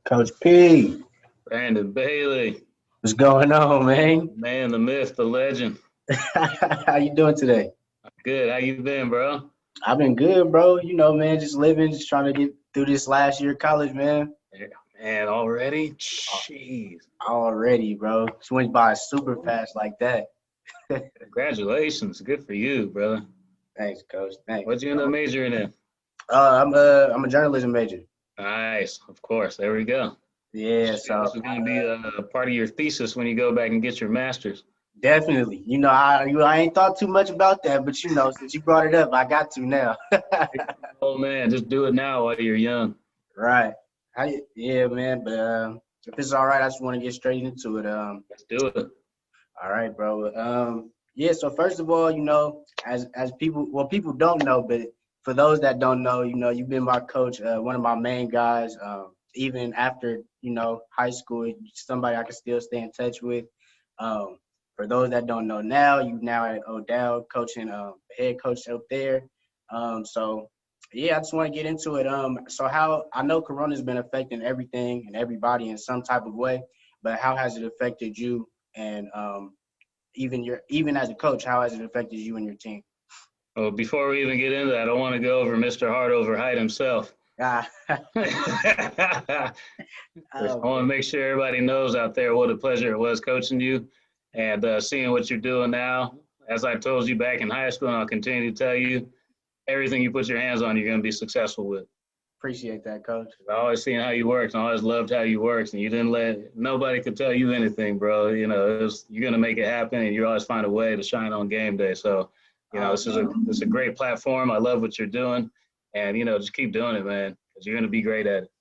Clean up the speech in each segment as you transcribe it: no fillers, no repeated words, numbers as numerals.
Coach P, Brandon Bailey, what's going on, man? man, the myth, the legend. How you doing today? Good. How you been, bro? I've been good, bro. You know, man, just living, just trying to get through this last year of college, man. Yeah, man, already? Jeez. Already, bro. Just went by super fast like that. Congratulations. Good for you, brother. Thanks, Coach. Thanks. What'd you end up majoring in? I'm a journalism major. Nice. Of course. There we go. Yeah, Shit, so this is going to be a part of your thesis when you go back and get your master's. definitely. I ain't thought too much about that, but since you brought it up, I got to now. Oh, man, just do it now while you're young. Right. Yeah, man. But if it's all right, I just want to get straight into it. Let's do it. All right, bro. Yeah. So first of all, as people don't know, but for those that don't know, you've been my coach, one of my main guys. Even after high school, somebody I can still stay in touch with. For those that don't know now, you now at Odell coaching, head coach up there. So yeah, I just want to get into it. So how I know Corona's been affecting everything and everybody in some type of way, but how has it affected you and even as a coach, how has it affected you and your team? Well, before we even get into that, I want to go over Mr. Hart over height himself. Ah, I want to make sure everybody knows out there what a pleasure it was coaching you and seeing what you're doing now. As I told you back in high school, and I'll continue to tell you, everything you put your hands on, you're going to be successful with. appreciate that, Coach. I always seen how you worked, and I always loved how you worked, and you didn't let nobody could tell you anything, bro. You're going to make it happen, and you always find a way to shine on game day. So, this is a great platform. I love what you're doing, and just keep doing it, man, because you're going to be great at it.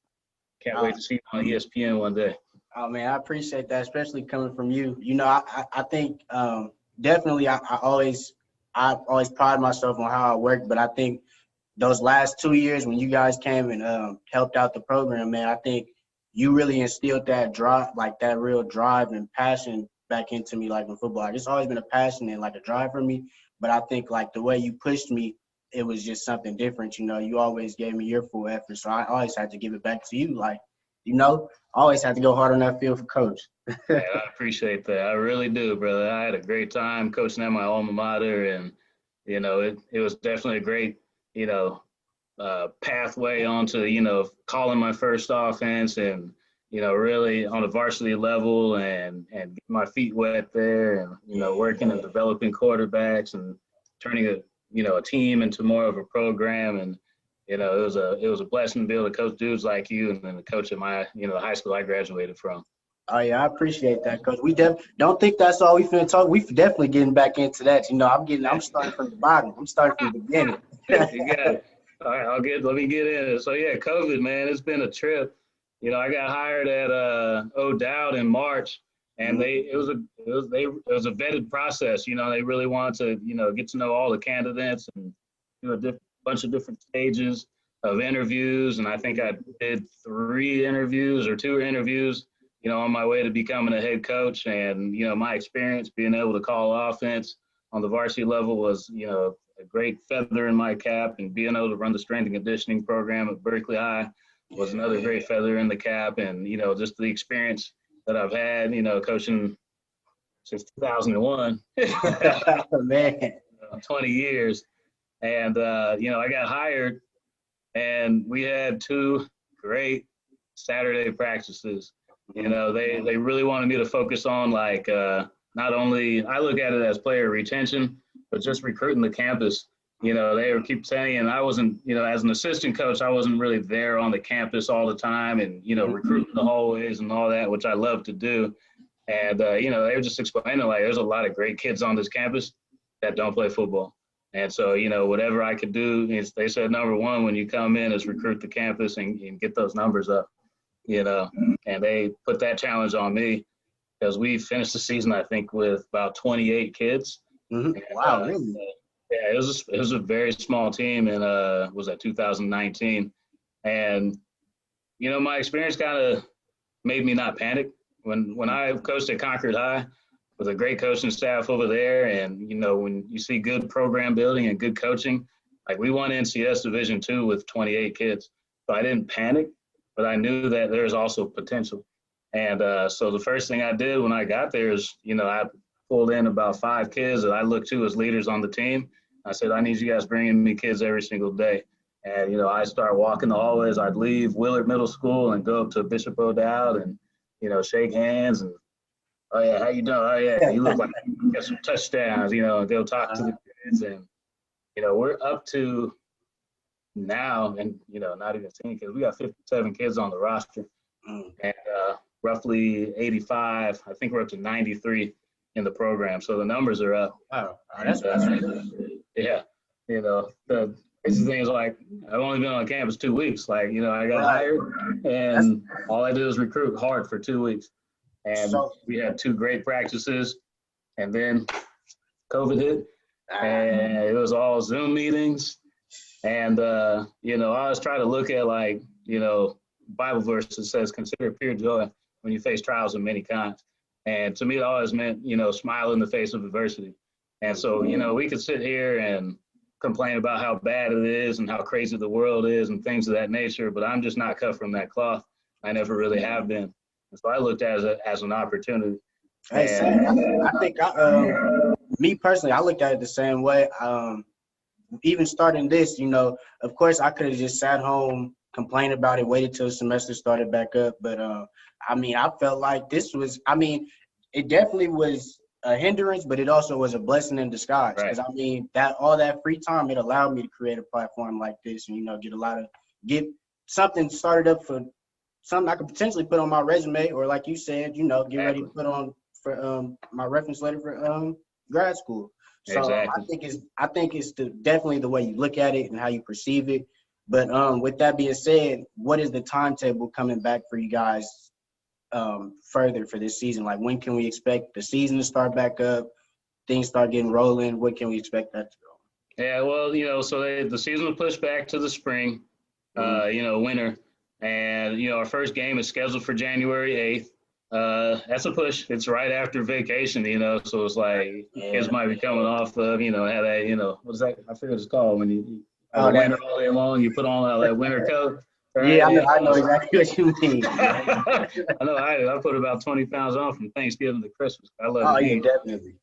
Can't wait to see you on ESPN one day. Oh man, I appreciate that, especially coming from you. I think definitely I always pride myself on how I work, but I think those last 2 years when you guys came and helped out the program, man, I think you really instilled that drive, like that real drive and passion back into me, like in football. Like, it's always been a passion and like a drive for me, but I think like the way you pushed me, it was just something different. You always gave me your full effort, so I always had to give it back to you. Like, I always had to go hard on that field for coach. Yeah, I appreciate that. I really do, brother. I had a great time coaching at my alma mater, and it was definitely a great pathway onto calling my first offense and really on a varsity level and getting my feet wet there and working and developing quarterbacks and turning a team into more of a program. And it was a blessing to be able to coach dudes like you and then to coach at my the high school I graduated from. Oh yeah, I appreciate that, Coach. We don't think that's all we finna talk. We definitely getting back into that. I'm starting from the bottom. I'm starting from the beginning. You got it. All right, let me get in it. So yeah, COVID, man, it's been a trip. I got hired at O'Dowd in March, and it was a vetted process. They really wanted to get to know all the candidates and do a bunch of different stages of interviews. And I think I did 3 interviews or 2 interviews on my way to becoming a head coach. And, my experience being able to call offense on the varsity level was, a great feather in my cap, and being able to run the strength and conditioning program at Berkeley High was another great feather in the cap. And, just the experience that I've had, coaching since 2001, Man. 20 years. And, I got hired and we had 2 great Saturday practices. They really wanted me to focus on not only, I look at it as player retention, but just recruiting the campus. They would keep saying, and I wasn't, as an assistant coach, I wasn't really there on the campus all the time and, recruiting the hallways and all that, which I love to do. And, they were just explaining, there's a lot of great kids on this campus that don't play football. And so, whatever I could do, they said, number one, when you come in is recruit the campus and get those numbers up, and they put that challenge on me because we finished the season, I think, with about 28 kids. Mm-hmm. Wow, really? Yeah, it was a very small team, and was that 2019, and my experience kind of made me not panic when I coached at Concord High with a great coaching staff over there, and when you see good program building and good coaching, like we won NCS Division II with 28 kids, so I didn't panic, but I knew that there's also potential. And so the first thing I did when I got there is, I pulled in about 5 kids that I looked to as leaders on the team. I said, I need you guys bringing me kids every single day. And, I started walking the hallways. I'd leave Willard Middle School and go up to Bishop O'Dowd and, shake hands and, oh, yeah, how you doing? Oh, yeah, you look like you got some touchdowns, go talk to the kids. And, we're up to now, and, not even seeing kids. We got 57 kids on the roster and roughly 85. I think we're up to 93 in the program. So the numbers are up. Wow, that's yeah. The crazy thing is, like, I've only been on campus 2 weeks. Like, I got hired and all I did was recruit hard for 2 weeks. And we had 2 great practices, and then COVID hit, and it was all Zoom meetings. And, I always try to look at, like, Bible verse that says, consider pure joy when you face trials of many kinds. And to me, it always meant, smile in the face of adversity. And so, we could sit here and complain about how bad it is and how crazy the world is and things of that nature, but I'm just not cut from that cloth. I never really have been. And so I looked at it as an opportunity. Hey, Sam, I think me personally, I looked at it the same way. Even starting this, of course, I could have just sat home, complained about it, waited till the semester started back up. But, I felt like this was, it definitely was a hindrance, but it also was a blessing in disguise. Because, that all that free time, it allowed me to create a platform like this and, get something started up for something I could potentially put on my resume, or like you said, get ready to put on for my reference letter for grad school. So exactly. I think it's definitely the way you look at it and how you perceive it. But with that being said, what is the timetable coming back for you guys further for this season? Like, when can we expect the season to start back up, things start getting rolling? When can we expect that to go? Yeah, well, so the season was pushed back to the spring, winter. And, our first game is scheduled for January 8th. That's a push. It's right after vacation, so it's like kids might be coming off of, have that, what is that? I forget what it's called when you winter all day long, you put on that winter coat. Right? Yeah, I know exactly what you mean. I know I put about 20 pounds on from Thanksgiving to Christmas. I love it. Oh, yeah, definitely.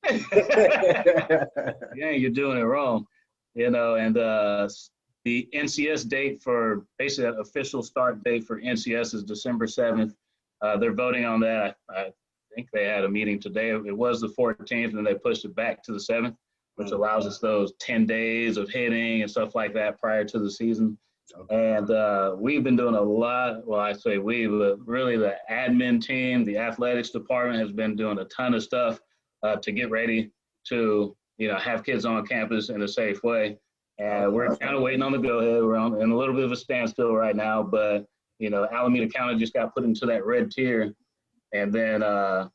Yeah, you're doing it wrong, and the NCS date for basically an official start date for NCS is December 7th. They're voting on that. I think they had a meeting today. It was the 14th, and they pushed it back to the 7th, which allows us those 10 days of hitting and stuff like that prior to the season. And we've been doing a lot. Well, I say we, but really the admin team, the athletics department has been doing a ton of stuff to get ready to, have kids on campus in a safe way. And we're kind of waiting on the go-ahead. We're in a little bit of a standstill right now, but, Alameda County just got put into that red tier. And then, I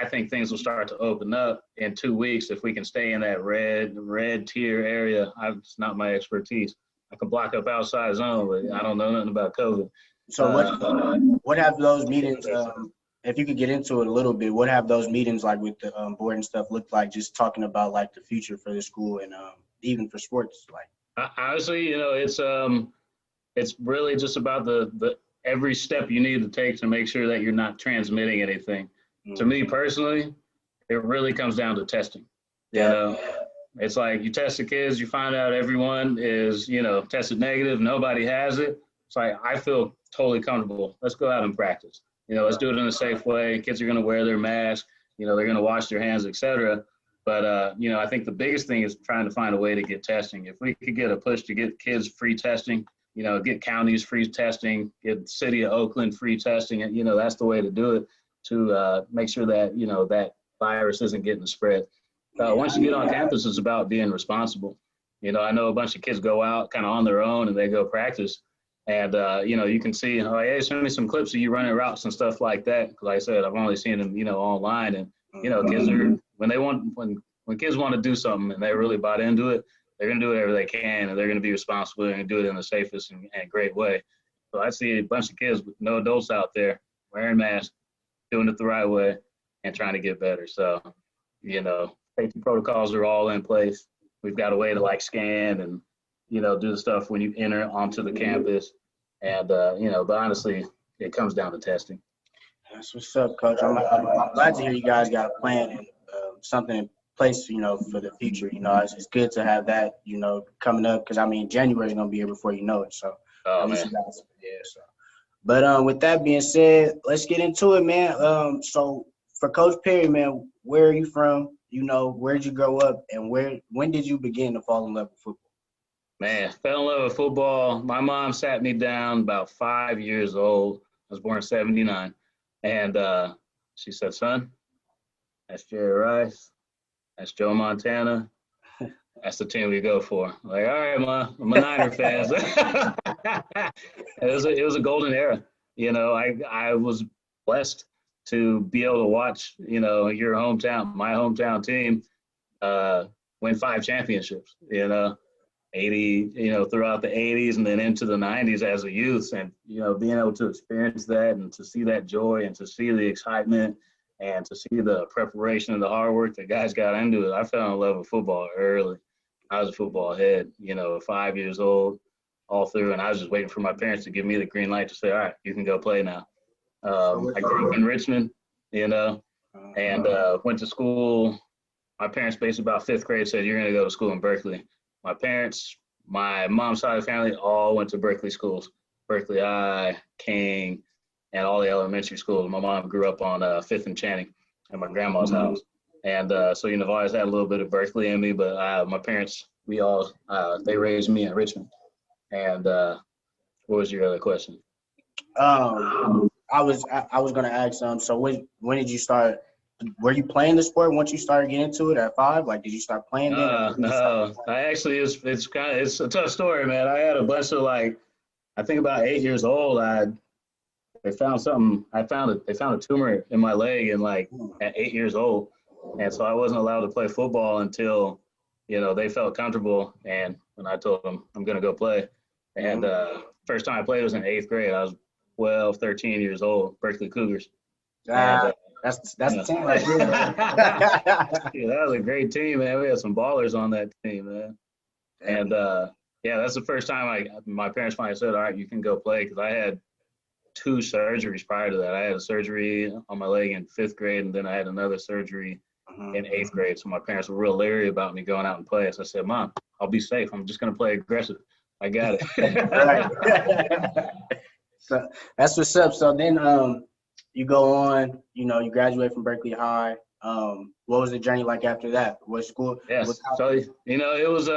think things will start to open up in 2 weeks if we can stay in that red tier area. It's not my expertise. I can block up outside zone, but I don't know nothing about COVID. So what have those meetings, if you could get into it a little bit, what have those meetings like with the board and stuff looked like, just talking about like the future for the school and even for sports? Like, honestly, it's really just about the every step you need to take to make sure that you're not transmitting anything. To me personally, it really comes down to testing. It's like you test the kids, you find out everyone is, tested negative, nobody has it. It's like, I feel totally comfortable. Let's go out and practice. Let's do it in a safe way. Kids are going to wear their mask, they're going to wash their hands, etc. But, I think the biggest thing is trying to find a way to get testing. If we could get a push to get kids free testing, get counties free testing, get city of Oakland free testing, and, that's the way to do it to make sure that, that virus isn't getting spread. Once you get on campus, it's about being responsible. I know a bunch of kids go out kind of on their own and they go practice. And, you can see, hey, send me some clips of you running routes and stuff like that. Because like I said, I've only seen them, online. And, kids are, when kids want to do something and they really bought into it, they're going to do whatever they can, and they're going to be responsible and do it in the safest and great way. So I see a bunch of kids with no adults out there wearing masks, doing it the right way, and trying to get better. So, safety protocols are all in place. We've got a way to scan and, do the stuff when you enter onto the campus. And, but honestly, it comes down to testing. That's what's up, Coach. I'm glad to hear you guys got a plan and something in place, for the future. It's good to have that, coming up because, January is going to be here before you know it. So, Oh, at least man. you guys, yeah. So, but with that being said, let's get into it, man. So, for Coach Perry, man, where are you from? Where did you grow up and when did you begin to fall in love with football? Man, fell in love with football. My mom sat me down about 5 years old. I was born in 79. And she said, son, that's Jerry Rice. That's Joe Montana. That's the team we go for. I'm like, all right, Ma, I'm a Niner fan. It was a golden era. I was blessed to be able to watch, my hometown team win 5 championships, 80, throughout the 80s and then into the 90s as a youth. And, being able to experience that and to see that joy and to see the excitement and to see the preparation and the hard work that guys got into it, I fell in love with football early. I was a football head, 5 years old all through. And I was just waiting for my parents to give me the green light to say, all right, you can go play now. I grew up in Richmond, and went to school. My parents, basically about 5th grade, said, you're going to go to school in Berkeley. My parents, my mom's side of the family, all went to Berkeley schools, Berkeley High, King, and all the elementary schools. My mom grew up on 5th and Channing at my grandma's house. And so, I've always had a little bit of Berkeley in me, but my parents, they raised me in Richmond. And what was your other question? I was going to ask so when did you start? Were you playing the sport once you started getting into it at 5? Like, did you start playing then? No, I actually, it's a tough story, man. I had a bunch of I think about 8 years old, they found a tumor in my leg and at 8 years old. And so I wasn't allowed to play football until, they felt comfortable. And when I told them I'm going to go play, and first time I played was in 8th grade. I was 12, 13 years old, Berkeley Cougars. That's the team right here. Yeah, that was a great team, man. We had some ballers on that team, man. And that's the first time my parents finally said, all right, you can go play, because I had 2 surgeries prior to that. I had a surgery on my leg in 5th grade, and then I had another surgery in 8th grade. So my parents were real leery about me going out and playing. So I said, Mom, I'll be safe. I'm just going to play aggressive. I got it. Right. So that's what's up. So then you go on, you graduate from Berkeley High. What was the journey like after that? What school? Yes. So, it was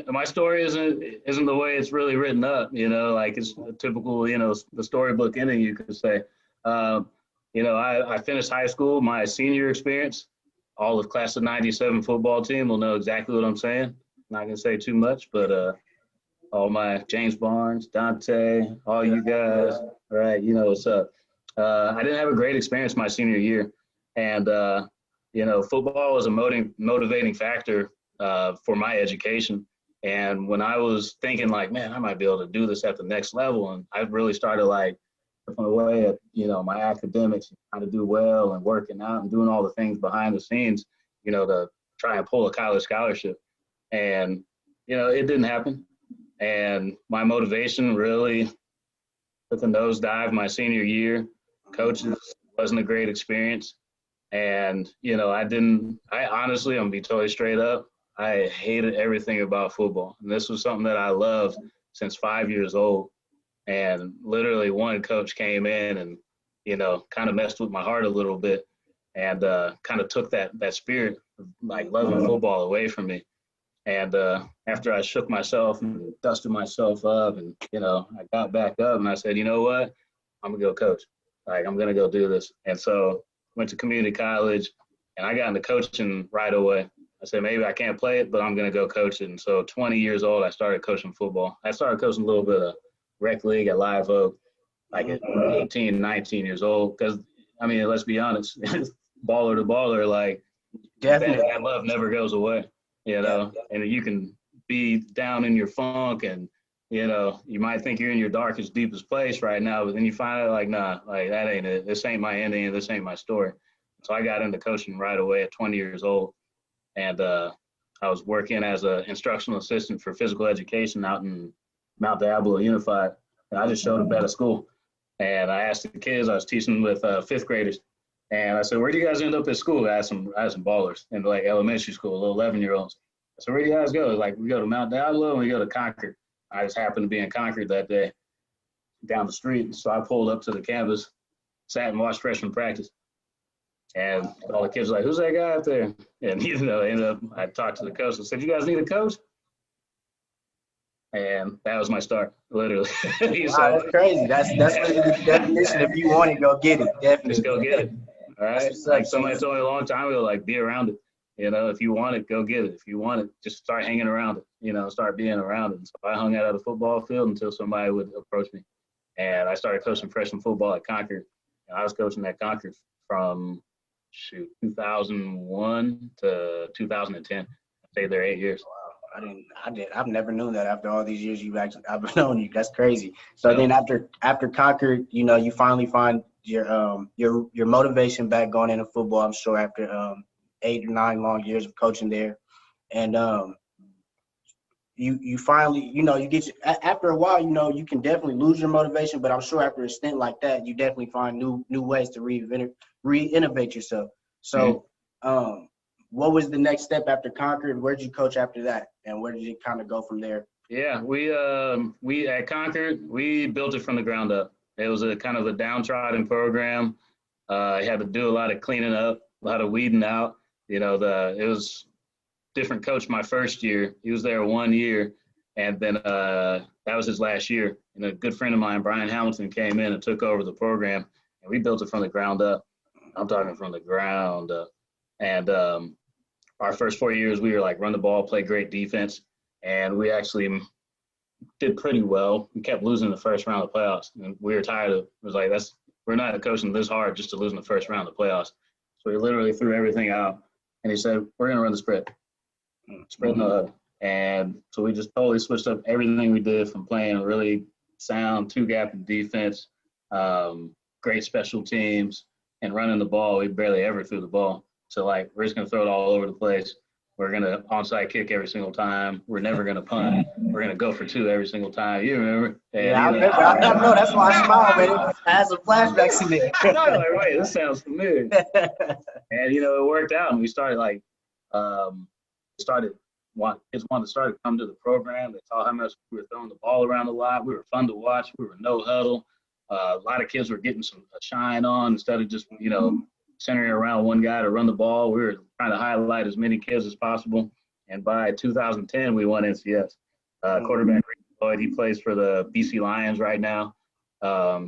my story isn't the way it's really written up, it's a typical, the storybook ending, you could say. I finished high school, my senior experience, all of class of 97 football team will know exactly what I'm saying. Not going to say too much, but all my James Barnes, Dante, all you guys, all right, what's up. I didn't have a great experience my senior year. And, football was a motivating factor for my education. And when I was thinking man, I might be able to do this at the next level. And I really started chipping away at, my academics, trying to do well and working out and doing all the things behind the scenes, to try and pull a college scholarship. And, it didn't happen. And my motivation really took a nosedive my senior year. Coaches wasn't a great experience. And, I honestly, I'm gonna be totally straight up, I hated everything about football. And this was something that I loved since 5 years old. And literally one coach came in and, kind of messed with my heart a little bit and kind of took that spirit of loving football away from me. And after I shook myself and dusted myself up and, I got back up and I said, you know what, I'm gonna go coach. I'm gonna go do this. And so went to community college and I got into coaching right away. I said, maybe I can't play it, but I'm going to go coach it. And so 20 years old, I started coaching football. I started coaching a little bit of rec league at Live Oak, at 18, 19 years old. Because, let's be honest, baller to baller, definitely that love never goes away, and you can be down in your funk and, you might think you're in your darkest, deepest place right now, but then you find out nah, that ain't it. This ain't my ending and this ain't my story. So I got into coaching right away at 20 years old. And I was working as an instructional assistant for physical education out in Mount Diablo Unified. And I just showed up at a school, and I asked the kids. I was teaching with fifth graders, and I said, "Where do you guys end up at school?" I had some ballers in like elementary school, little 11-year-olds. I said, "Where do you guys go?" Like, we go to Mount Diablo and we go to Concord. I just happened to be in Concord that day, down the street. So I pulled up to the campus, sat and watched freshman practice. And all the kids were like, "Who's that guy out there?" And, ended up, I talked to the coach and said, "You guys need a coach?" And that was my start, literally. Wow, that's crazy. That's literally the definition. If you want it, go get it. Definitely. Just go get it. All right. Like somebody told me a long time ago, like, be around it. If you want it, go get it. If you want it, just start hanging around it, start being around it. And so I hung out at the football field until somebody would approach me. And I started coaching freshman football at Concord. And I was coaching at Concord from 2001 to 2010. I stayed there 8 years. Wow, I've never known that after all these years I've known you. That's crazy. So then after Concord, you finally find your motivation back going into football. I'm sure after 8 or 9 long years of coaching there, and you finally, you get after a while, you can definitely lose your motivation, but I'm sure after a stint like that, you definitely find new ways to re-innovate yourself. So, what was the next step after Concord? Where did you coach after that, and where did you kind of go from there? Yeah, we at Concord, we built it from the ground up. It was a kind of a downtrodden program. I had to do a lot of cleaning up, a lot of weeding out. It was different coach my first year. He was there 1 year, and then that was his last year. And a good friend of mine, Brian Hamilton, came in and took over the program, and we built it from the ground up. I'm talking from the ground up. And our first 4 years, we were like run the ball, play great defense, and we actually did pretty well. We kept losing the first round of the playoffs, and we were tired of it. It was like, we're not coaching this hard just to lose in the first round of the playoffs. So we literally threw everything out, and he said, "We're going to run the spread. Spread no huddle." And so we just totally switched up everything we did from playing a really sound two-gap defense, great special teams, and running the ball. We barely ever threw the ball. So, like, we're just going to throw it all over the place. We're going to onside kick every single time. We're never going to punt. We're going to go for two every single time. You remember? And, yeah, I remember. I know. That's why I smile, man. I had some flashbacks in there. I know, like, wait, this sounds familiar. And, it worked out. And we started, like, kids wanted to start to come to the program. They saw how much we were throwing the ball around a lot. We were fun to watch. We were no huddle. A lot of kids were getting some shine on instead of just, centering around one guy to run the ball. We were trying to highlight as many kids as possible. And by 2010, we won NCS. Quarterback Lloyd, he plays for the BC Lions right now.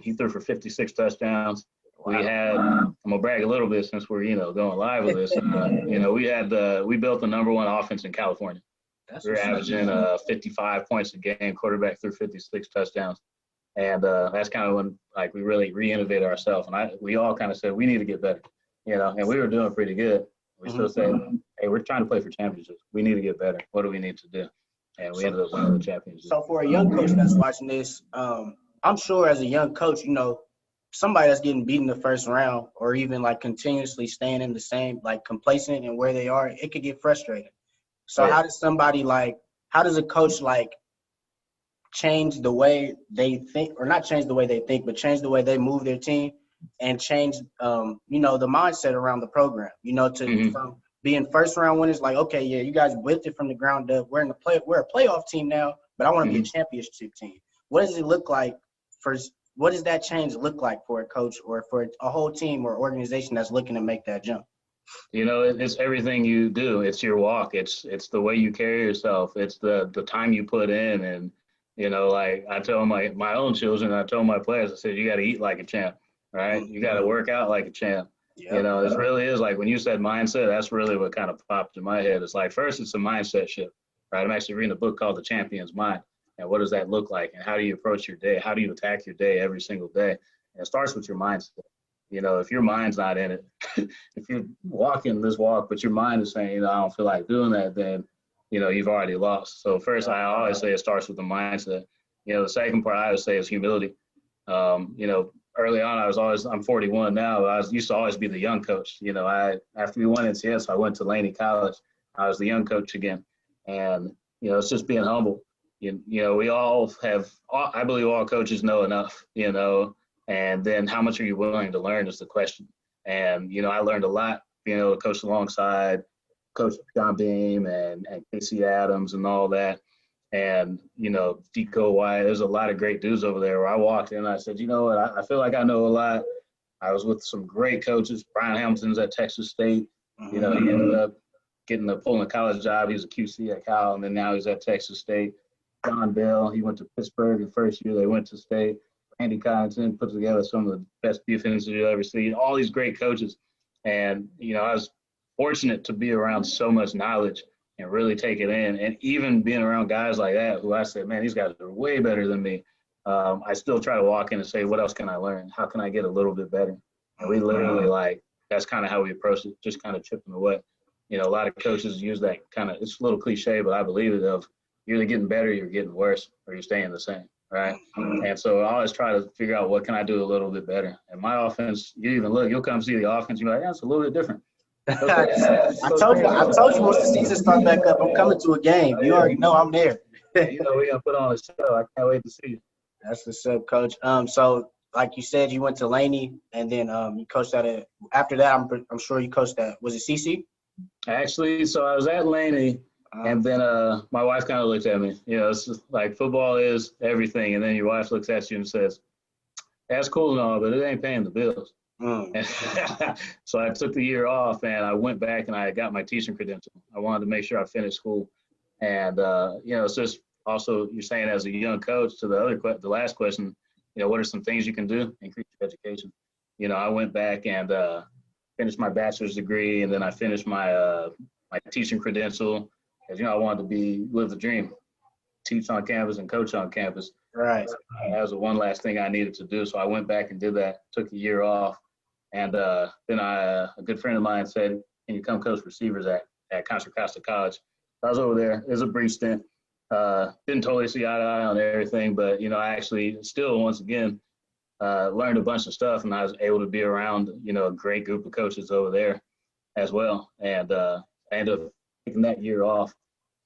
He threw for 56 touchdowns. Wow. We had, I'm gonna brag a little bit since we're, going live with this. We built the number one offense in California. We were averaging 55 points a game. Quarterback threw 56 touchdowns. And that's kind of when, like, we really re-innovated ourselves. And we all kind of said, we need to get better. And we were doing pretty good. We still said, hey, we're trying to play for championships. We need to get better. What do we need to do? And we ended up winning the championship. So for a young coach that's watching this, I'm sure as a young coach, somebody that's getting beaten the first round or even like continuously staying in the same, like complacent in where they are, it could get frustrating. So how does a coach change the way they think, or not change the way they think, but change the way they move their team and change, the mindset around the program, from being first round winners, like, okay, yeah, you guys built it from the ground up. We're a playoff team now, but I want to be a championship team. What does it look like what does that change look like for a coach or for a whole team or organization that's looking to make that jump? It's everything you do. It's your walk. It's the way you carry yourself. It's the time you put in. And, like I tell my own children, I told my players, I said, you got to eat like a champ, right? You got to work out like a champ. Yep. It really is like when you said mindset, that's really what kind of popped in my head. It's like, first, it's a mindset shift, right? I'm actually reading a book called The Champion's Mind. And what does that look like? And how do you approach your day? How do you attack your day every single day? And it starts with your mindset. If your mind's not in it, if you're walking this walk, but your mind is saying, I don't feel like doing that, then, you've already lost. So first, I always say it starts with the mindset. The second part I always say is humility. Early on, I'm 41 now, but I used to always be the young coach. After we won NCS, I went to Laney College. I was the young coach again. And, it's just being humble. we all I believe all coaches know enough, and then how much are you willing to learn is the question. And, I learned a lot, coach alongside Coach John Beam and Casey Adams and all that. And, Deco White, there's a lot of great dudes over there where I walked in and I said, you know what, I feel like I know a lot. I was with some great coaches. Brian Hamilton's at Texas State. He ended up pulling a college job. He was a QC at Cal, and then now he's at Texas State. John Bell, he went to Pittsburgh the first year they went to state. Andy Connaughton put together some of the best defenses you'll ever see. All these great coaches. And, I was fortunate to be around so much knowledge and really take it in. And even being around guys like that who I said, man, these guys are way better than me. I still try to walk in and say, what else can I learn? How can I get a little bit better? And we literally that's kind of how we approach it, just kind of chipping away. A lot of coaches use that it's a little cliche, but I believe it of you're either getting better, you're getting worse, or you're staying the same, right? And so I always try to figure out what can I do a little bit better. And my offense, you'll come see the offense, you're like, it's a little bit different. I told you once the season starts back up, I'm coming to a game. You already know I'm there. We're gonna put on a show. I can't wait to see you. That's what's up, Coach. So like you said, you went to Laney, and then you coached after that, I'm sure you coached at, was it CC? Actually, so I was at Laney, and then my wife kind of looked at me. It's just like football is everything, and then your wife looks at you and says, that's cool and all, but it ain't paying the bills. So I took the year off, and I went back and I got my teaching credential. I wanted to make sure I finished school. And, it's just also you're saying as a young coach to the last question, what are some things you can do? Increase your education. I went back and finished my bachelor's degree, and then I finished my my teaching credential because, I wanted to live the dream, teach on campus and coach on campus. Right. That was the one last thing I needed to do. So I went back and did that, took a year off. And then a good friend of mine said, can you come coach receivers at Contra Costa College? I was over there. It was a brief stint. Didn't totally see eye to eye on everything, but, I actually still, once again, learned a bunch of stuff, and I was able to be around, a great group of coaches over there as well. And I ended up taking that year off.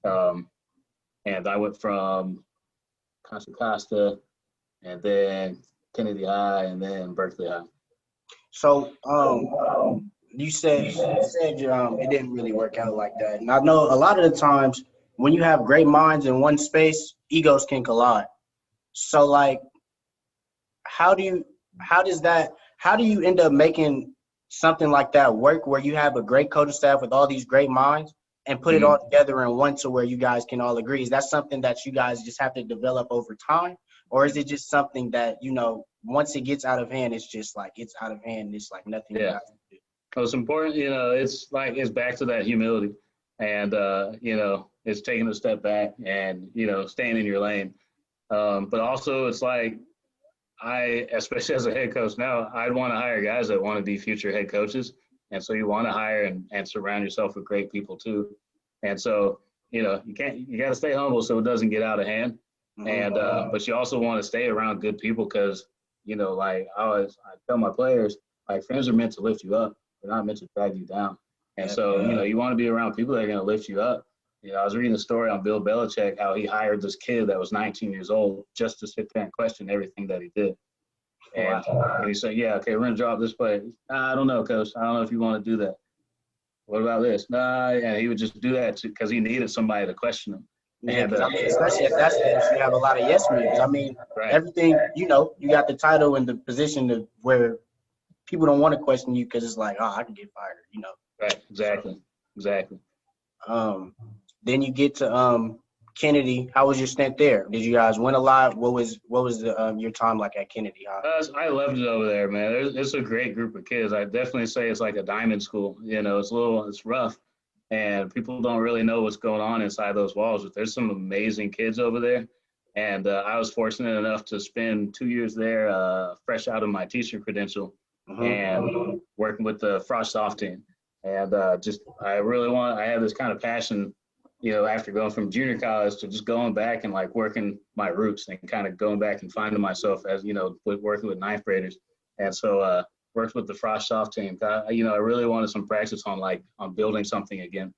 And I went from Contra Costa and then Kennedy High and then Berkeley High. So you said it didn't really work out like that. And I know a lot of the times when you have great minds in one space, egos can collide. So how do you end up making something like that work where you have a great coaching staff with all these great minds and put it all together in one to where you guys can all agree? Is that something that you guys just have to develop over time? Or is it just something that, once it gets out of hand, it's just it's out of hand. It's nothing you guys can do? Well, it's important, it's back to that humility. And, it's taking a step back and, staying in your lane. But also it's especially as a head coach now, I'd want to hire guys that want to be future head coaches. And so you want to hire and surround yourself with great people too. And so, you got to stay humble so it doesn't get out of hand. And, but you also want to stay around good people because, I tell my players, friends are meant to lift you up. They're not meant to drag you down. And so, you want to be around people that are going to lift you up. I was reading a story on Bill Belichick, how he hired this kid that was 19 years old just to sit there and question everything that he did. And, and he said, yeah, okay, we're going to drop this play. I don't know, coach. I don't know if you want to do that. What about this? And he would just do that because he needed somebody to question him. Yeah, especially if that's the issue, you have a lot of yes men. Right. Everything, you got the title and the position where people don't want to question you because it's I can get fired, Right, exactly. Then you get to Kennedy. How was your stint there? Did you guys win a lot? What was your time like at Kennedy? I loved it over there, man. It's a great group of kids. I definitely say it's like a diamond school. It's rough, and people don't really know what's going on inside those walls. But there's some amazing kids over there, and I was fortunate enough to spend 2 years there, fresh out of my teacher credential, and working with the Frost Soft team. And I have this kind of passion, after going from junior college to just going back and working my roots and kind of going back and finding myself as, with working with ninth graders. And so worked with the Frost Soft team. I really wanted some practice on building something again.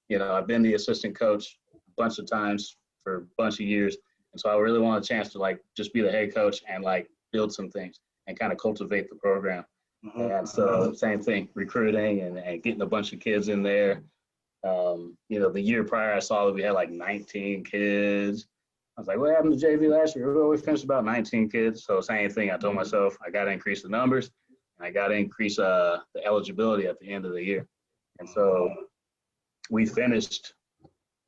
I've been the assistant coach a bunch of times for a bunch of years. And so I really want a chance to like just be the head coach and like build some things and kind of cultivate the program. And so same thing, recruiting and getting a bunch of kids in there. The year prior, I saw that we had like 19 kids. I was like, what happened to JV last year? Well, we finished about 19 kids. So same thing, I told myself I got to increase the numbers and I got to increase the eligibility at the end of the year. And so we finished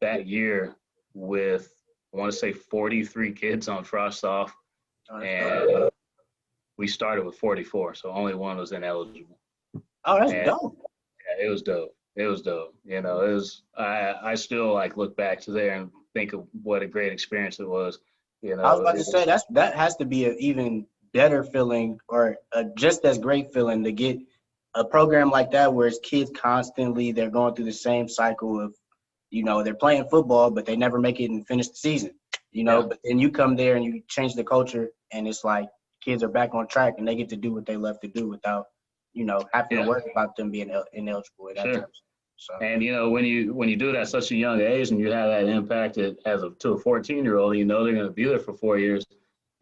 that year with, I want to say 43 kids on frost off, and we started with 44, so only one was ineligible. Oh, that's dope. Yeah, it was dope. It was dope. I still like look back to there and think of what a great experience it was. I was about to say that has to be an even better feeling, or just as great feeling, to get a program like that where it's kids constantly, they're going through the same cycle of, they're playing football, but they never make it and finish the season, but then you come there and you change the culture and it's like kids are back on track and they get to do what they love to do without, having to worry about them being ineligible at that time. So. And, when you do it at such a young age and you have that impact to a 14-year-old, they're going to be there for 4 years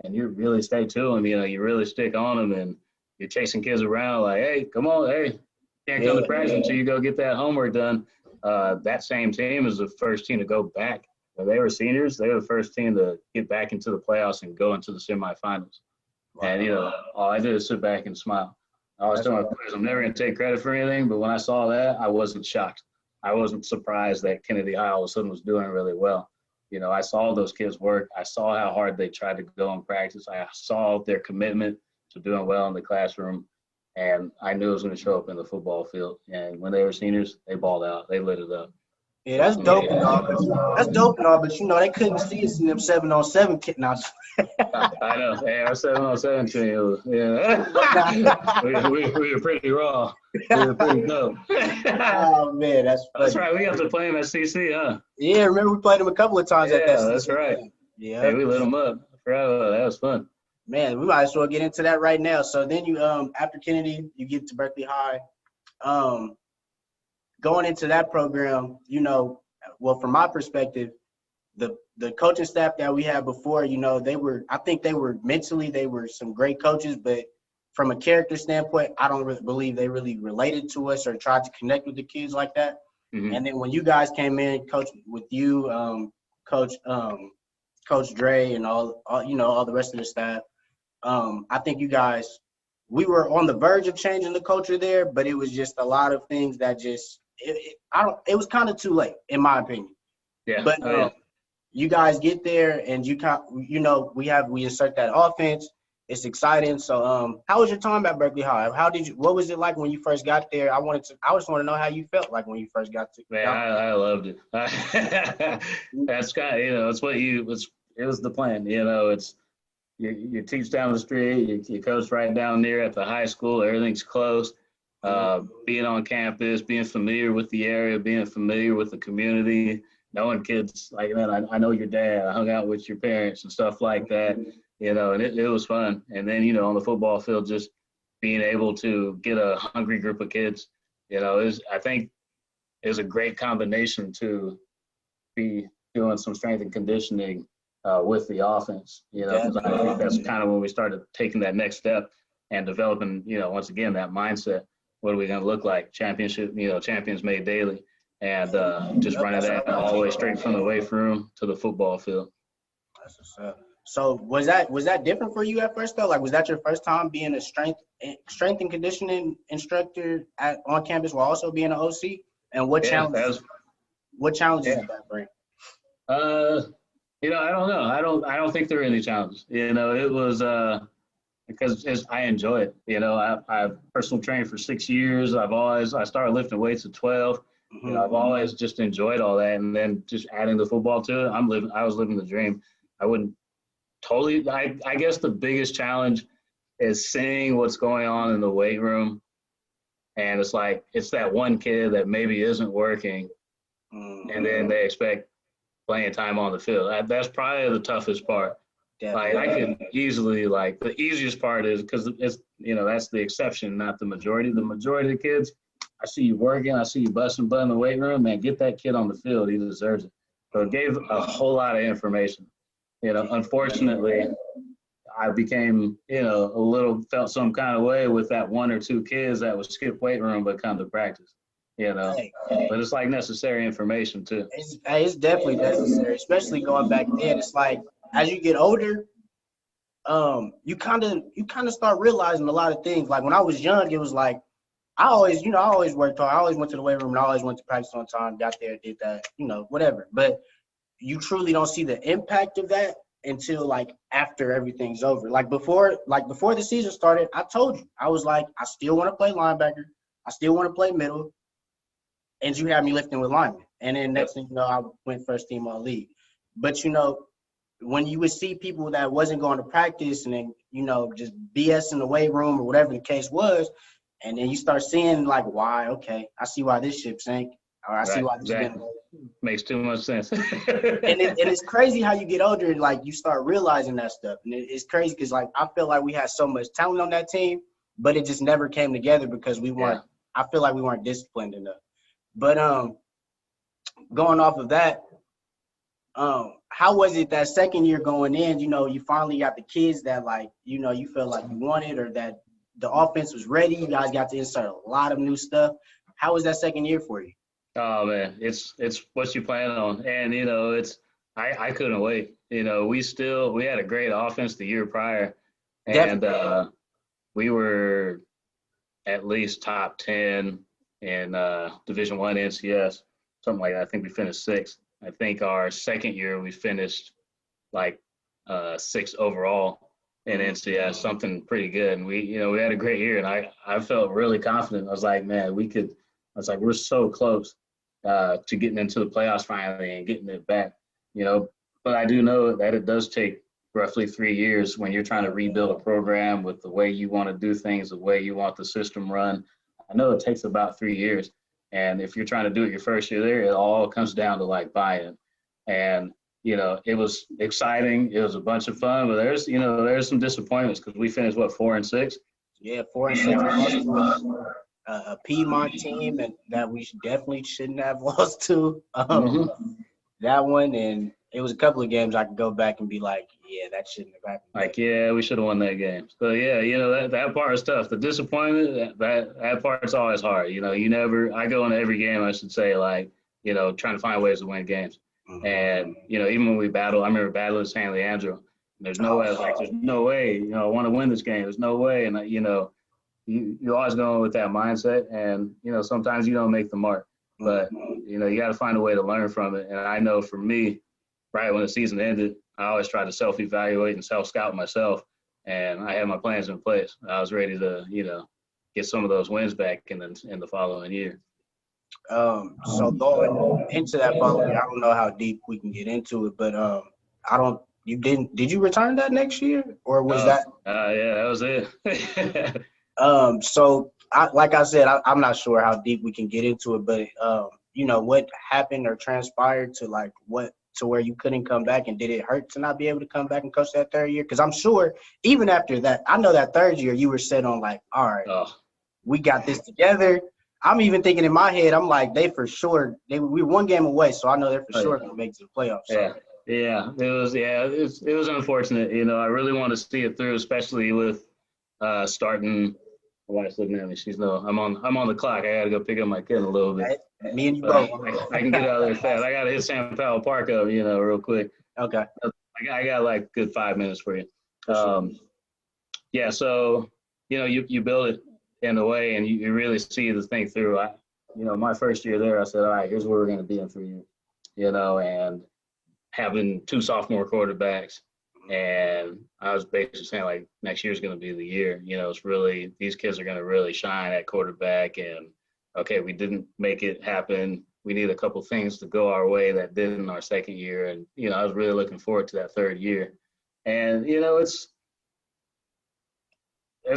and you really stay to them, you really stick on them and you're chasing kids around like, hey, come on, hey, can't come to practice until you go get that homework done. That same team is the first team to go back. When they were seniors, they were the first team to get back into the playoffs and go into the semifinals. Wow. And, all I did is sit back and smile. I always tell my players, I'm never going to take credit for anything, but when I saw that, I wasn't shocked. I wasn't surprised that Kennedy High all of a sudden was doing really well. I saw those kids work. I saw how hard they tried to go in practice. I saw their commitment to doing well in the classroom, and I knew it was going to show up in the football field. And when they were seniors, they balled out. They lit it up. Yeah, that's dope and all. That's dope and all, but they couldn't see us in them 7-on-7 kit. Now, I know. Hey, our 7-on-7 team, we were pretty raw. We were pretty dope. Oh man, that's funny. That's right. We have to play them at CC, huh? Yeah, remember we played them a couple of times at that. Yeah, that's right. Yeah, hey, we lit them up. I forgot about that. That was fun. Man, we might as well get into that right now. So then you, after Kennedy, you get to Berkeley High. Going into that program, well, from my perspective, the coaching staff that we had before, I think they were mentally, they were some great coaches, but from a character standpoint, I don't really believe they really related to us or tried to connect with the kids like that. Mm-hmm. And then when you guys came in, Coach, with you, Coach Dre and all the rest of the staff, I think you guys, we were on the verge of changing the culture there, but it was just a lot of things that just, it was kind of too late, in my opinion. Yeah. But you guys get there and we insert that offense. It's exciting. So how was your time at Berkeley High? What was it like when you first got there? I just want to know how you felt like when you first got to. Man, I loved it. That's kind of, it's what it was the plan. It's you teach down the street, you coach right down there at the high school. Everything's close. Being on campus, being familiar with the area, being familiar with the community, knowing kids like, man, I know your dad. I hung out with your parents and stuff like that. And it was fun. And then, on the football field, just being able to get a hungry group of kids, I think is a great combination to be doing some strength and conditioning with the offense, because I think that's kind of when we started taking that next step and developing, once again, that mindset. What are we going to look like? Championship, champions made daily, and just running that all the way straight from the weight room to the football field. That's what's up. So was that different for you at first though? Like, was that your first time being a strength and conditioning instructor on campus while also being an OC? And what challenges did that bring? I don't know. I don't think there are any challenges. It was because I enjoy it. I've personal trained for 6 years. I started lifting weights at 12. Mm-hmm. I've always just enjoyed all that, and then just adding the football to it. I was living the dream. I wouldn't totally. I guess the biggest challenge is seeing what's going on in the weight room, and it's like it's that one kid that maybe isn't working, and then they expect playing time on the field. That's probably the toughest part. Like I could easily, the easiest part is because it's, that's the exception, not the majority. The majority of the kids, I see you working, I see you busting butt in the weight room, man, get that kid on the field. He deserves it. So it gave a whole lot of information. Unfortunately, I became, felt some kind of way with that one or two kids that would skip weight room but come to practice, Hey, but it's like necessary information too. it's definitely necessary, especially going back then. It's like as you get older, you kind of start realizing a lot of things. Like when I was young, it was like I always worked hard. I always went to the weight room and I always went to practice on time, got there, did that, whatever. But you truly don't see the impact of that until like after everything's over. Like before the season started, I told you, I was like, I still want to play linebacker. I still want to play middle. And you had me lifting with linemen. And then next thing you know, I went first team all league. But when you would see people that wasn't going to practice and then, just BS in the weight room or whatever the case was, and then you start seeing like why, okay, I see why this ship sank, or I see why this exactly. Makes too much sense. and it's crazy how you get older, like you start realizing that stuff. And it's crazy because like I feel like we had so much talent on that team, but it just never came together because we weren't. I feel like we weren't disciplined enough. But going off of that, how was it that second year going in? You finally got the kids that like you felt like you wanted, or that the offense was ready. You guys got to insert a lot of new stuff. How was that second year for you? Oh man, it's what you plan on, and I couldn't wait. We had a great offense the year prior, and we were at least top 10 in Division I NCS, something like that. I think we finished 6th. I think our second year we finished like 6th overall in NCS, something pretty good. And we had a great year, and I felt really confident. I was like, man, we're so close to getting into the playoffs finally and getting it back, But I do know that it does take roughly 3 years when you're trying to rebuild a program with the way you want to do things, the way you want the system run. I know it takes about 3 years. And if you're trying to do it your first year there, it all comes down to like buy-in. And, it was exciting. It was a bunch of fun, but there's some disappointments because we finished 4-6. Yeah, 4-6. A Piedmont team and that we definitely shouldn't have lost to. That one, and it was a couple of games I could go back and be like, yeah, that shouldn't have happened. Like, yeah, we should have won that game. So yeah, that part is tough. The disappointment, that part's always hard. I go into every game, I should say, like, trying to find ways to win games. And even when we battle, I remember battling San Leandro. There's no way. I was like, there's no way. I want to win this game. There's no way. And you're always going with that mindset, and sometimes you don't make the mark. But you got to find a way to learn from it. And I know for me, right when the season ended, I always tried to self-evaluate and self-scout myself, and I had my plans in place. I was ready to get some of those wins back in the following year. So going into that following year, I don't know how deep we can get into it, but did you return that next year, or was that? Yeah, that was it. So like I said, I'm not sure how deep we can get into it, but what happened or transpired to where you couldn't come back, and did it hurt to not be able to come back and coach that third year? Because I'm sure even after that, I know that third year you were set on like, all right, we got this together. I'm even thinking in my head, I'm like, we were one game away, so I know they're for sure going to make it to the playoffs. So. Yeah, it was unfortunate. I really want to see it through, especially with starting. My wife's looking at me. She's I'm on the clock. I got to go pick up my kid a little bit. Me and you both. I can get out of there fast. I got to hit San Paulo Park up, real quick. Okay. I got like a good 5 minutes for you. Yeah, so, you build it in a way, and you really see the thing through. My first year there, I said, all right, here's where we're going to be in 3 years, and having 2 sophomore quarterbacks. And I was basically saying, like, next year's going to be the year. It's really, these kids are going to really shine at quarterback. And, okay, we didn't make it happen. We need a couple things to go our way that didn't our second year. And, I was really looking forward to that third year. And, it's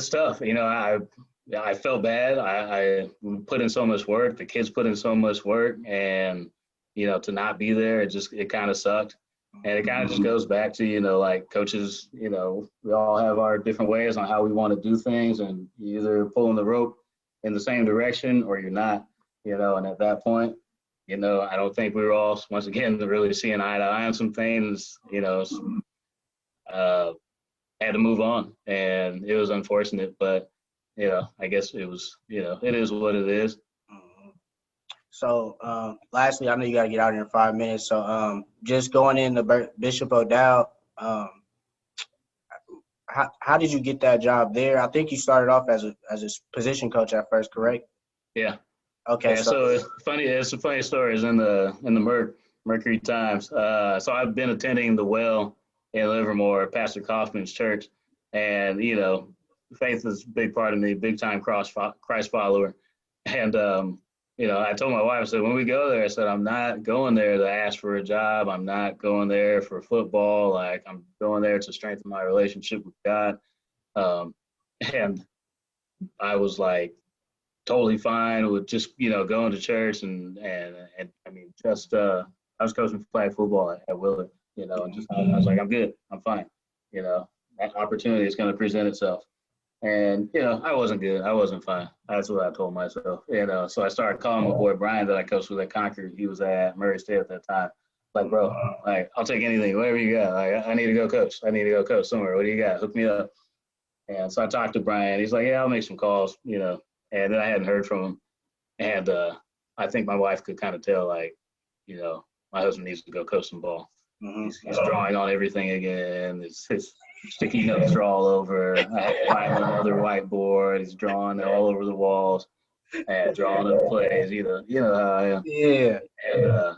tough. I felt bad. I put in so much work. The kids put in so much work. And, to not be there, it kind of sucked. And it kind of just goes back to, like coaches, we all have our different ways on how we want to do things, and you're either pulling the rope in the same direction or you're not, and at that point, I don't think we were all, once again, really seeing eye to eye on some things, had to move on, and it was unfortunate, but I guess it was, it is what it is. So, lastly, I know you got to get out here in 5 minutes. So, just going into Bishop O'Dowd, how did you get that job there? I think you started off as a position coach at first, correct? Yeah. Okay. Yeah, so it's funny. It's a funny story. It's in the Mercury Times. So I've been attending the Well in Livermore, Pastor Kaufman's church, and faith is a big part of me, big time Christ follower, and I told my wife, I said, when we go there, I said, I'm not going there to ask for a job. I'm not going there for football. Like, I'm going there to strengthen my relationship with God. And I was like totally fine with just, going to church and I mean, just, I was coaching flag football at Willard, and just, I was like, I'm good. I'm fine. That opportunity is going to present itself. And, I wasn't good. I wasn't fine. That's what I told myself. So I started calling my boy Brian that I coached with at Concord. He was at Murray State at that time. Like, bro, like, I'll take anything, whatever you got. Like, I need to go coach. I need to go coach somewhere. What do you got? Hook me up. And so I talked to Brian. He's like, yeah, I'll make some calls, And then I hadn't heard from him. And I think my wife could kind of tell, like, my husband needs to go coach some ball. Mm-hmm. He's drawing on everything again. His sticky notes are all over. I had to find another whiteboard. He's drawing all over the walls and drawing up plays. You know how I am. Yeah. And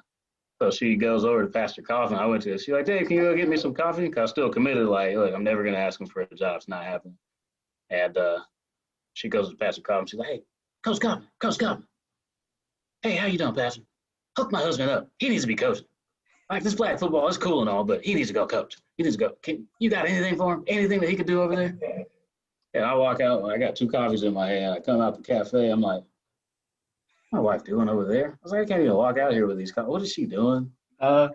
so she goes over to Pastor Coffin. I went to. She's like, "Dave, can you go get me some coffee?" Because I'm still committed. Like, look, I'm never gonna ask him for a job. It's not happening. And she goes to Pastor Coffin. She's like, "Hey, Coach Coffin. Hey, how you doing, Pastor? Hook my husband up. He needs to be coaching. Like, this flag football is cool and all, but he needs to go coach. He needs to go. You got anything for him? Anything that he could do over there?" And I walk out. I got 2 coffees in my hand. I come out the cafe. I'm like, "What's my wife doing over there?" I was like, "I can't even walk out here with these coffees. What is she doing?" Come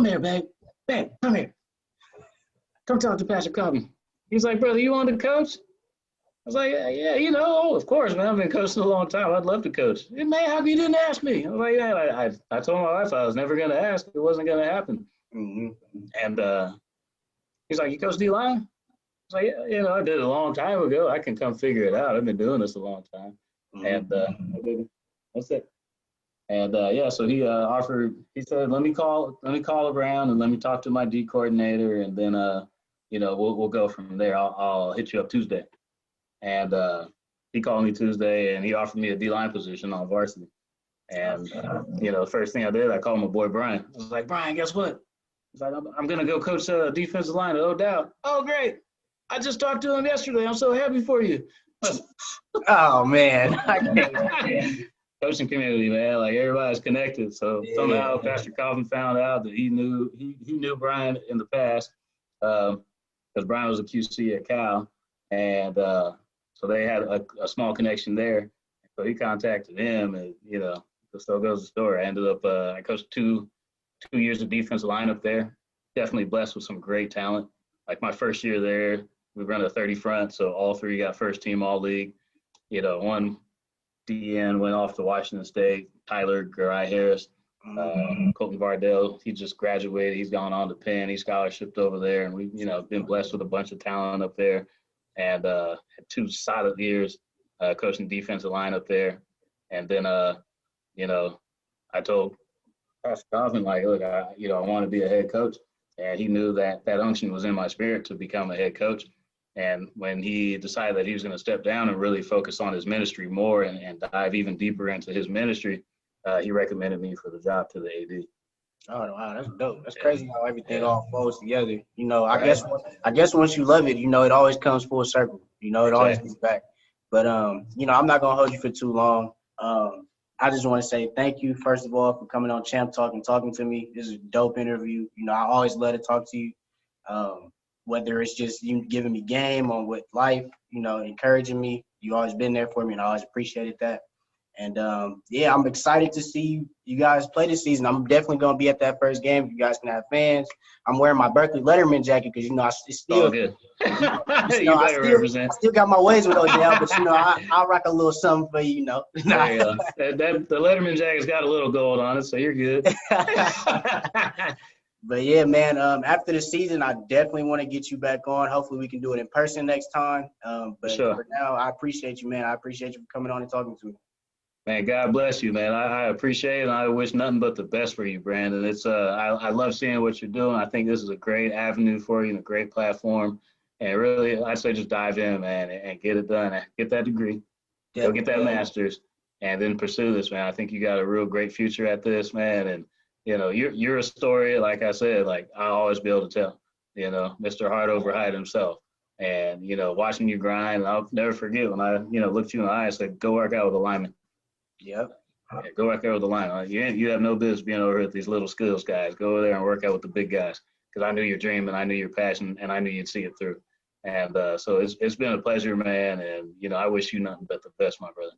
here, babe. Babe, come here. Come talk to Pastor Coffin. He's like, "Brother, you want to coach?" I was like, "Yeah, of course, man. I've been coaching a long time. I'd love to coach." "Hey, man, how come you didn't ask me?" I was like, "Yeah, I told my wife I was never going to ask. It wasn't going to happen." Mm-hmm. And he's like, "You coach D-line?" I was like, "Yeah, I did it a long time ago. I can come figure it out. I've been doing this a long time." Mm-hmm. And that's it. And so he offered. He said, "Let me call around and let me talk to my D coordinator, and then we'll go from there. I'll hit you up Tuesday." And he called me Tuesday, and he offered me a D-line position on varsity. And the first thing I did, I called my boy Brian. I was like, "Brian, guess what?" He's like, "I'm gonna go coach defensive line at O'Dowd." "Oh, great! I just talked to him yesterday. I'm so happy for you." Oh man. Coaching community, man. Like, everybody's connected. So somehow Pastor Coffin found out that he knew Brian in the past, because Brian was a QC at Cal, and so they had a small connection there. So he contacted him, and so goes the story. I ended up I coached two years of defensive line up there. Definitely blessed with some great talent. Like, my first year there, we run a 30 front, so all 3 got first team all league. One DN went off to Washington State, Tyler Garai-Harris. Colton Vardell, he just graduated. He's gone on to Penn. He scholarshiped over there, and we've been blessed with a bunch of talent up there, and had 2 solid years coaching defensive line up there. And then I told Pastor Coffin, like, look, I want to be a head coach, and he knew that unction was in my spirit to become a head coach. And when he decided that he was going to step down and really focus on his ministry more and dive even deeper into his ministry, he recommended me for the job to the AD. Oh wow, that's dope. That's crazy how everything all flows together. I guess once you love it, it always comes full circle. It always gets back. But I'm not gonna hold you for too long. I just want to say thank you, first of all, for coming on Champ Talk and talking to me. This is a dope interview. I always love to talk to you. Whether it's just you giving me game on with life, encouraging me. You always been there for me, and I always appreciated that. And I'm excited to see you guys play this season. I'm definitely gonna be at that first game. You guys can have fans. I'm wearing my Berkeley Letterman jacket because it's still good. I still got my ways with Odell, but I'll rock a little something for you. There you go. The Letterman jacket's got a little gold on it, so you're good. But yeah, man, after the season, I definitely want to get you back on. Hopefully we can do it in person next time. But Sure. for now, I appreciate you, man. I appreciate you for coming on and talking to me. Man, God bless you, man. I appreciate it, and I wish nothing but the best for you, Brandon. It's I love seeing what you're doing. I think this is a great avenue for you and a great platform. And really, I say just dive in, man, and get it done. Get that degree, go get that master's, and then pursue this, man. I think you got a real great future at this, man. And you're a story, like I said, like I'll always be able to tell. Mr. Hard over Hyde himself. And watching you grind, I'll never forget when I looked you in the eye and said, "Go work out with a lineman." Yep. Yeah, go work out with the line. You have no business being over here with these little skills guys. Go over there and work out with the big guys, because I knew your dream and I knew your passion and I knew you'd see it through. And so it's been a pleasure, man. And I wish you nothing but the best, my brother.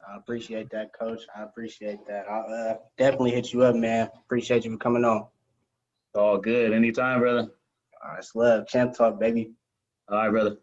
I appreciate that, Coach. I appreciate that. I'll definitely hit you up, man. Appreciate you for coming on. All good. Anytime, brother. All right, it's love. Champ talk, baby. All right, brother.